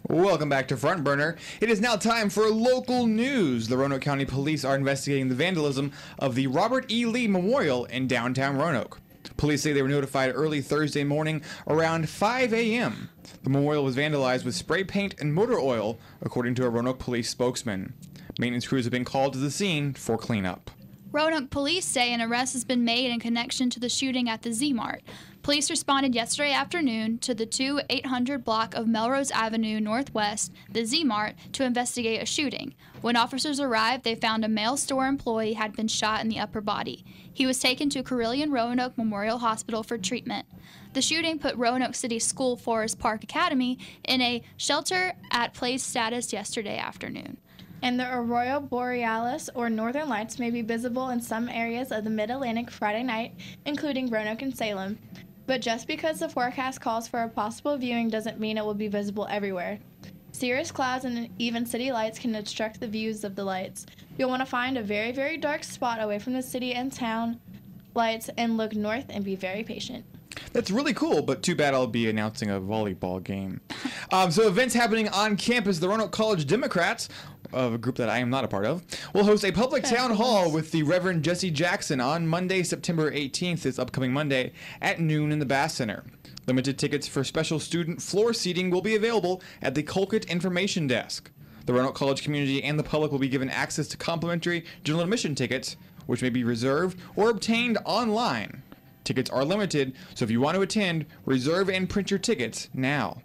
Welcome back to Front Burner. It is now time for local news. The Roanoke County Police are investigating the vandalism of the Robert E. Lee Memorial in downtown Roanoke. Police say they were notified early Thursday morning around 5 a.m. The memorial was vandalized with spray paint and motor oil, according to a Roanoke police spokesman. Maintenance crews have been called to the scene for cleanup. Roanoke police say an arrest has been made in connection to the shooting at the Z-Mart. Police responded yesterday afternoon to the 2800 block of Melrose Avenue Northwest, the Z-Mart, to investigate a shooting. When officers arrived, they found a male store employee had been shot in the upper body. He was taken to Carilion Roanoke Memorial Hospital for treatment. The shooting put Roanoke City School Forest Park Academy in a shelter-at-place status yesterday afternoon. And the Aurora Borealis, or Northern Lights, may be visible in some areas of the Mid-Atlantic Friday night, including Roanoke and Salem. But just because the forecast calls for a possible viewing doesn't mean it will be visible everywhere. Cirrus clouds and even city lights can obstruct the views of the lights. You'll want to find a very, very dark spot away from the city and town lights and look north and be very patient. That's really cool, but too bad I'll be announcing a volleyball game. So events happening on campus. The Roanoke College Democrats, of a group that I am not a part of, will host a public town hall with the Reverend Jesse Jackson on Monday, September 18th, this upcoming Monday, at noon in the Bass Center. Limited tickets for special student floor seating will be available at the Colquitt Information Desk. The Roanoke College community and the public will be given access to complimentary general admission tickets, which may be reserved or obtained online. Tickets are limited, so if you want to attend, reserve and print your tickets now.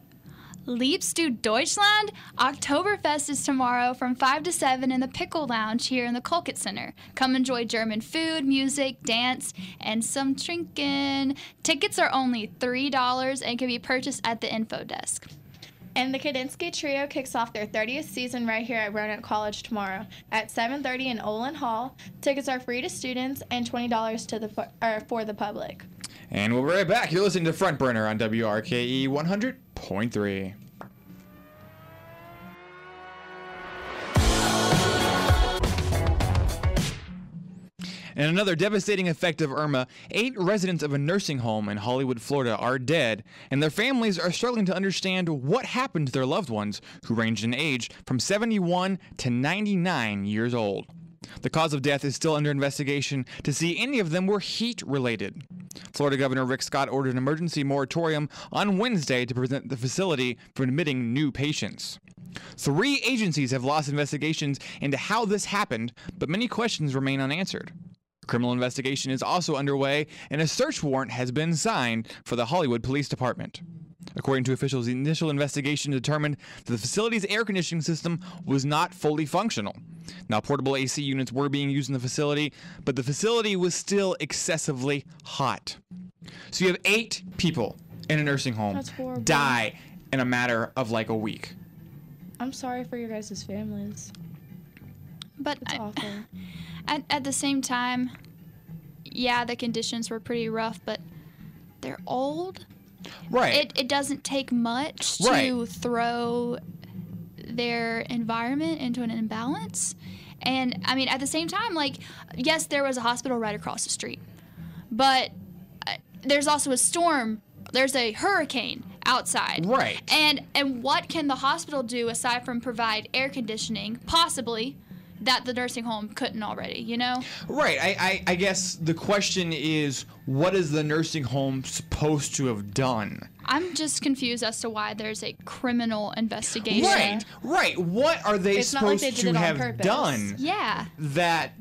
Liebst du Deutschland? Oktoberfest is tomorrow from 5 to 7 in the Pickle Lounge here in the Colquitt Center. Come enjoy German food, music, dance, and some drinking. Tickets are only $3 and can be purchased at the info desk. And the Kadinsky Trio kicks off their 30th season right here at Roanoke College tomorrow at 7:30 in Olin Hall. Tickets are free to students and $20 for the public. And we'll be right back. You're listening to Front Burner on WRKE 100.3. And another devastating effect of Irma, 8 residents of a nursing home in Hollywood, Florida are dead, and their families are struggling to understand what happened to their loved ones, who ranged in age from 71 to 99 years old. The cause of death is still under investigation to see any of them were heat-related. Florida Governor Rick Scott ordered an emergency moratorium on Wednesday to prevent the facility from admitting new patients. 3 agencies have lost investigations into how this happened, but many questions remain unanswered. A criminal investigation is also underway, and a search warrant has been signed for the Hollywood Police Department. According to officials, the initial investigation determined that the facility's air conditioning system was not fully functional. Now, portable AC units were being used in the facility, but the facility was still excessively hot. So you have 8 people in a nursing home die in a matter of like a week. I'm sorry for your guys' families. But It's awful. At the same time, yeah, the conditions were pretty rough, but they're old. Right. It doesn't take much to throw their environment into an imbalance. And, I mean, at the same time, like, yes, there was a hospital right across the street. But there's also a storm. There's a hurricane outside. Right. And what can the hospital do aside from provide air conditioning, possibly, that the nursing home couldn't already, you know? Right. I guess the question is, what is the nursing home supposed to have done? I'm just confused as to why there's a criminal investigation. Right. Right. What are they supposed to have done? Yeah. That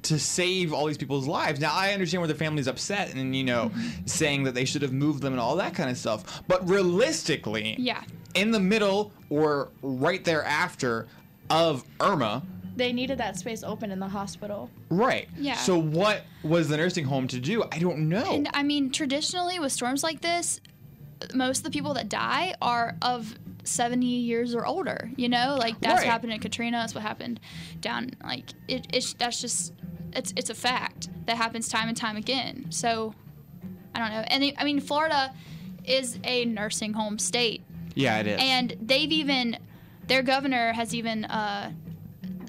to save all these people's lives. Now, I understand where the family's upset and, you know, saying that they should have moved them and all that kind of stuff. But realistically, in the middle or right thereafter of Irma, they needed that space open in the hospital. Right. Yeah. So what was the nursing home to do? I don't know. And, I mean, traditionally with storms like this, most of the people that die are of 70 years or older, you know? Like, that's what happened in Katrina. That's what happened down, like, it's a fact that happens time and time again. So, I don't know. And, I mean, Florida is a nursing home state. Yeah, it is. And their governor has even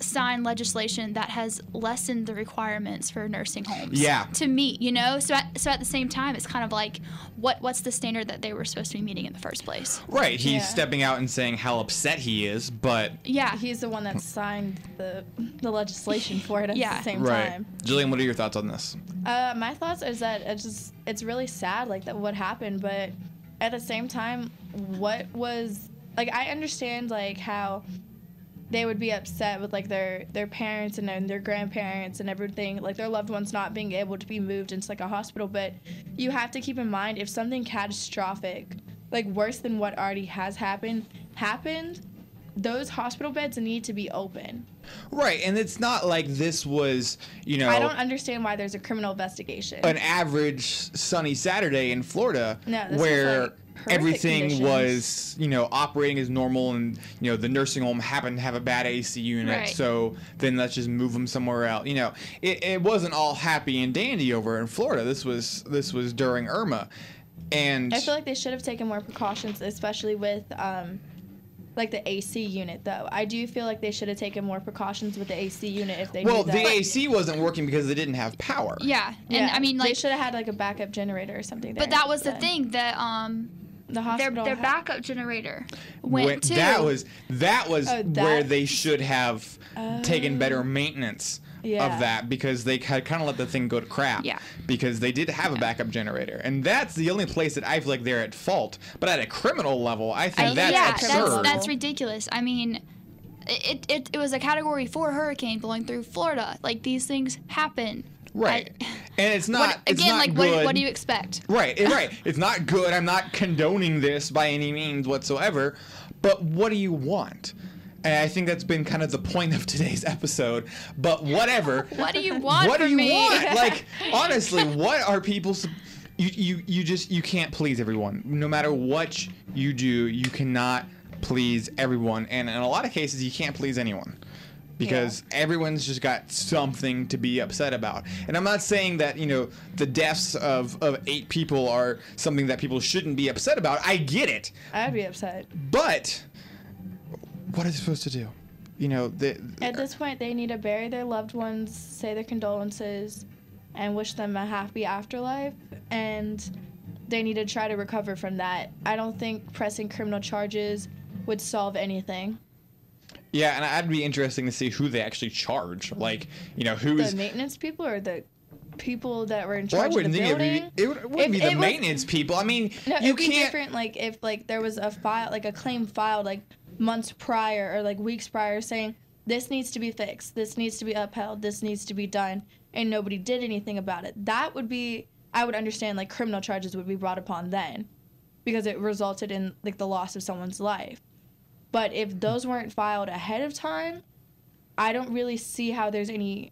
signed legislation that has lessened the requirements for nursing homes to meet, you know? So at the same time, it's kind of like, what's the standard that they were supposed to be meeting in the first place? Right. He's stepping out and saying how upset he is, but... Yeah. He's the one that signed the legislation for it at the same time. Jillian, what are your thoughts on this? My thoughts is that it's really sad, like, that what happened, but at the same time, what was... Like, I understand, like, how they would be upset with, like, their parents and then their grandparents and everything, like, their loved ones not being able to be moved into, like, a hospital. But you have to keep in mind, if something catastrophic, like, worse than what already has happened, those hospital beds need to be open. Right, and it's not like this was, you know... I don't understand why there's a criminal investigation. An average sunny Saturday in Florida where... Was, like, everything was, you know, operating as normal, and, you know, the nursing home happened to have a bad AC unit, so then let's just move them somewhere else. You know, it wasn't all happy and dandy over in Florida. This was during Irma, and I feel like they should have taken more precautions, especially with like the AC unit, though. I do feel like they should have taken more precautions with the AC unit if they Well, knew the that. AC wasn't working because they didn't have power. Yeah, and Yeah, I mean, like, they should have had like a backup generator or something. There, but that was the thing that the hospital their backup generator went to. That was where they that's- should have taken better maintenance of that, because they had kind of let the thing go to crap. Yeah. Because they did have a backup generator, and that's the only place that I feel like they're at fault. But at a criminal level, I think that's absurd. That's ridiculous. I mean, it was a Category 4 hurricane blowing through Florida. Like, these things happen. Right. And it's not it's not good. What do you expect? Right. It's not good. I'm not condoning this by any means whatsoever. But what do you want? And I think that's been kind of the point of today's episode. But whatever. What do you want What do from you me? want? Like, honestly, what are people... You can't please everyone. No matter what you do, you cannot please everyone. And in a lot of cases, you can't please anyone. Because everyone's just got something to be upset about. And I'm not saying that, the deaths of 8 people are something that people shouldn't be upset about. I get it. I'd be upset. But what are they supposed to do? At this point, they need to bury their loved ones, say their condolences, and wish them a happy afterlife. And they need to try to recover from that. I don't think pressing criminal charges would solve anything. Yeah, and I'd be interesting to see who they actually charge. Like, who's... The maintenance people or the people that were in charge of the think building? it wouldn't be the maintenance people. I mean, No, you it'd be can't... different, like, if, like, there was a file, like, a claim filed, like, months prior or, like, weeks prior saying, this needs to be fixed, this needs to be upheld, this needs to be done, and nobody did anything about it. That would be... I would understand, like, criminal charges would be brought upon then because it resulted in, like, the loss of someone's life. But if those weren't filed ahead of time, I don't really see how there's any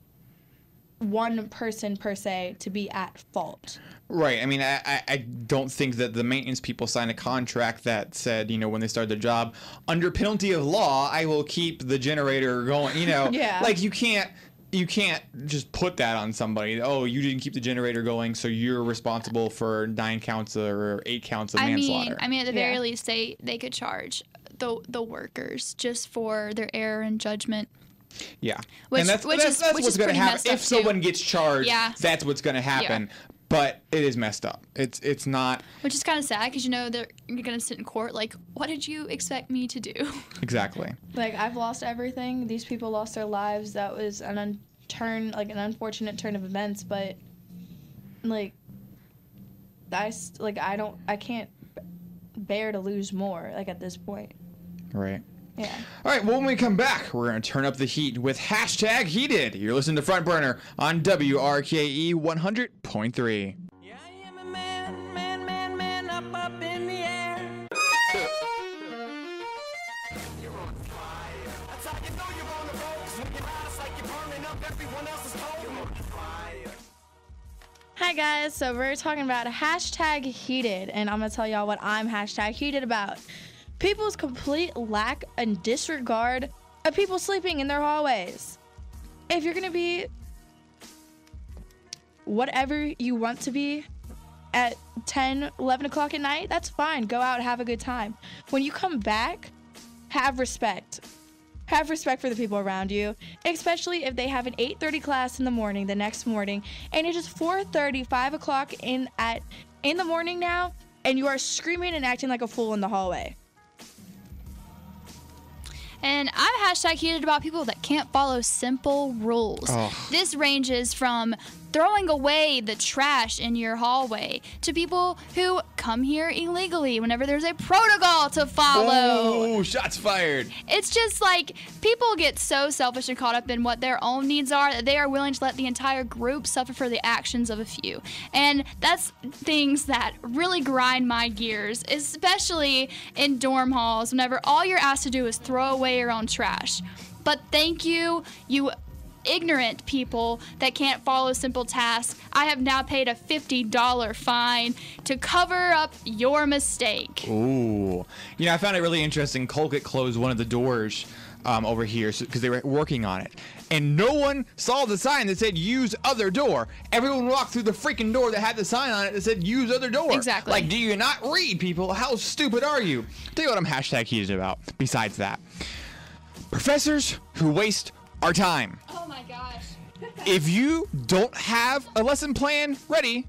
one person per se to be at fault. Right. I mean, I don't think that the maintenance people signed a contract that said, when they started their job, under penalty of law, I will keep the generator going. Yeah. Like, you can't just put that on somebody. Oh, you didn't keep the generator going, so you're responsible for 9 counts or 8 counts of manslaughter. I mean, at the very least, they could charge the workers just for their error in judgment. Yeah. Which and that's is what's going to pretty happen. messed up, If someone too. gets charged, Yeah. that's what's going to happen. Yeah. But it is messed up. It's not... Which is kind of sad because, you're going to sit in court like, what did you expect me to do? Exactly. Like, I've lost everything. These people lost their lives. That was an unfortunate turn of events, but, like, I can't bear to lose more, like, at this point. Right. Yeah. All right, well, when we come back, we're going to turn up the heat with #Heated. You're listening to Front Burner on WRKE 100.3. Yeah, I am a man, up in the air. You're on fire. That's how you know you're on the road. Swinging eyes like you're burning up everyone else's cold. You're on fire. Hi, guys. So we're talking about #Heated, and I'm going to tell y'all what I'm #Heated about. People's complete lack and disregard of people sleeping in their hallways. If you're going to be whatever you want to be at 10, 11 o'clock at night, that's fine. Go out, have a good time. When you come back, have respect. Have respect for the people around you, especially if they have an 8:30 class in the morning the next morning, and it is 4:30, 5 o'clock in the morning now, and you are screaming and acting like a fool in the hallway. And I'm #heated about people that can't follow simple rules. Oh. This ranges from throwing away the trash in your hallway to people who come here illegally whenever there's a protocol to follow. Oh, shots fired. It's just like people get so selfish and caught up in what their own needs are that they are willing to let the entire group suffer for the actions of a few. And that's things that really grind my gears, especially in dorm halls whenever all you're asked to do is throw away your own trash. But thank you, you ignorant people that can't follow simple tasks. I have now paid a $50 fine to cover up your mistake. Ooh. I found it really interesting. Colgate closed one of the doors over here because they were working on it. And no one saw the sign that said use other door. Everyone walked through the freaking door that had the sign on it that said use other door. Exactly. Like, do you not read, people? How stupid are you? Tell you what I'm hashtag heated about besides that. Professors who waste our time. Oh my gosh. If you don't have a lesson plan ready,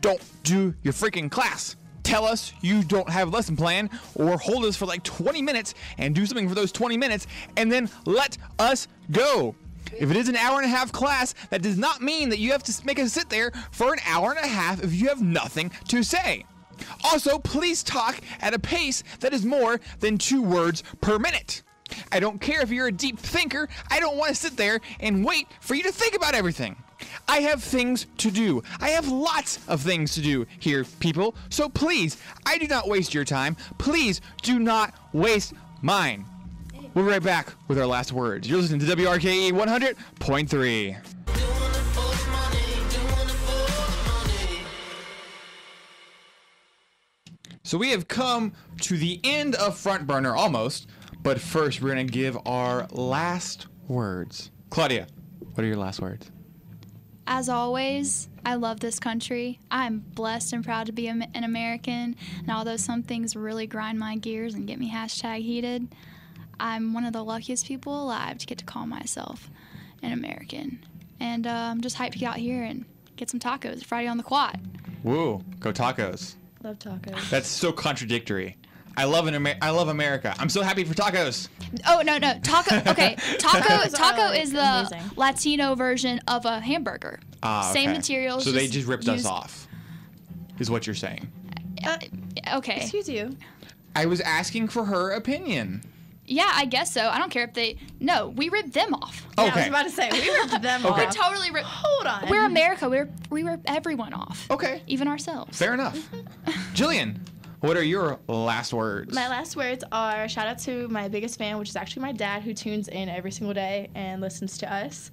don't do your freaking class. Tell us you don't have a lesson plan or hold us for like 20 minutes and do something for those 20 minutes and then let us go. If it is an hour and a half class, that does not mean that you have to make us sit there for an hour and a half if you have nothing to say. Also, please talk at a pace that is more than 2 words per minute. I don't care if you're a deep thinker. I don't want to sit there and wait for you to think about everything. I have things to do. I have lots of things to do here, people. So please, I do not waste your time. Please do not waste mine. We'll be right back with our last words. You're listening to WRKE 100.3. So we have come to the end of Front Burner, almost. But first, we're going to give our last words. Claudia, what are your last words? As always, I love this country. I'm blessed and proud to be an American. And although some things really grind my gears and get me hashtag heated, I'm one of the luckiest people alive to get to call myself an American. And I'm just hyped to get out here and get some tacos Friday on the quad. Woo, go tacos. Love tacos. That's so contradictory. I love America. I'm so happy for tacos. Oh, no. Taco. Okay. Taco is the amazing. Latino version of a hamburger. Same Okay. materials. So they just ripped us used- off, is what you're saying. Okay. Excuse you. I was asking for her opinion. Yeah, I guess so. I don't care if they. No, we ripped them off. Yeah, I was Okay. about to say, we ripped them Okay. We off. totally ripped. Hold on. We're America. We rip everyone off. Okay. Even ourselves. Fair enough. Jillian, what are your last words? My last words are shout out to my biggest fan, which is actually my dad, who tunes in every single day and listens to us.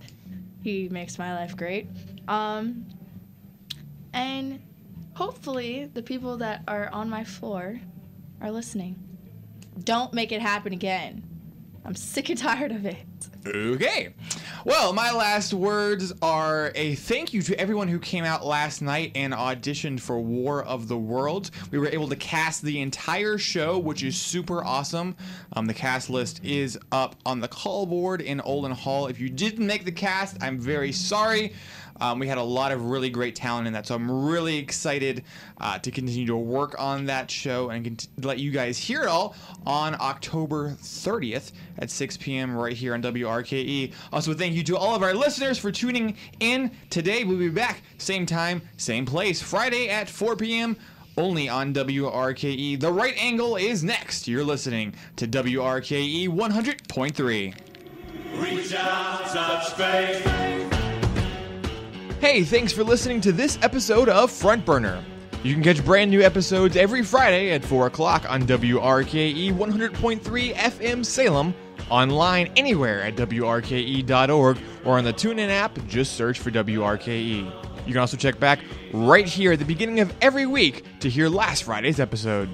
He makes my life great. And hopefully the people that are on my floor are listening. Don't make it happen again. I'm sick and tired of it. Okay. Well, my last words are a thank you to everyone who came out last night and auditioned for War of the Worlds. We were able to cast the entire show, which is super awesome. The cast list is up on the call board in Olin Hall. If you didn't make the cast, I'm very sorry. We had a lot of really great talent in that, so I'm really excited to continue to work on that show and let you guys hear it all on October 30th at 6 p.m. right here on WRKE. Also, thank you to all of our listeners for tuning in today. We'll be back same time, same place, Friday at 4 p.m. only on WRKE. The Right Angle is next. You're listening to WRKE 100.3. Reach out, touch faith. Hey, thanks for listening to this episode of Front Burner. You can catch brand new episodes every Friday at 4 o'clock on WRKE 100.3 FM Salem, online anywhere at WRKE.org, or on the TuneIn app, just search for WRKE. You can also check back right here at the beginning of every week to hear last Friday's episode.